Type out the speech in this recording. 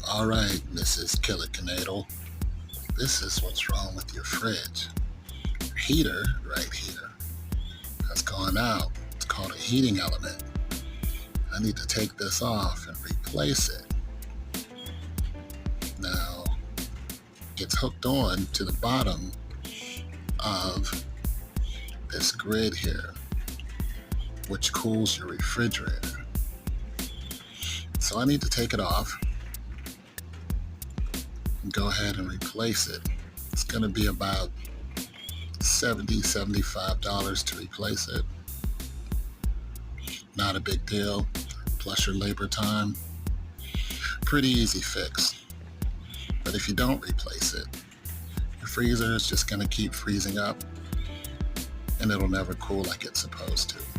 All right, Mrs. Killicanadle, this is what's wrong with your fridge. Your heater right here has gone out. It's called a heating element. I need to take this off and replace it. Now, it's hooked on to the bottom of this grid here, which cools your refrigerator. So I need to take it off and go ahead and replace it. It's going to be about $70, $75 to replace it. Not a big deal, plus your labor time. Pretty easy fix. But if you don't replace it, your freezer is just going to keep freezing up and it'll never cool like it's supposed to.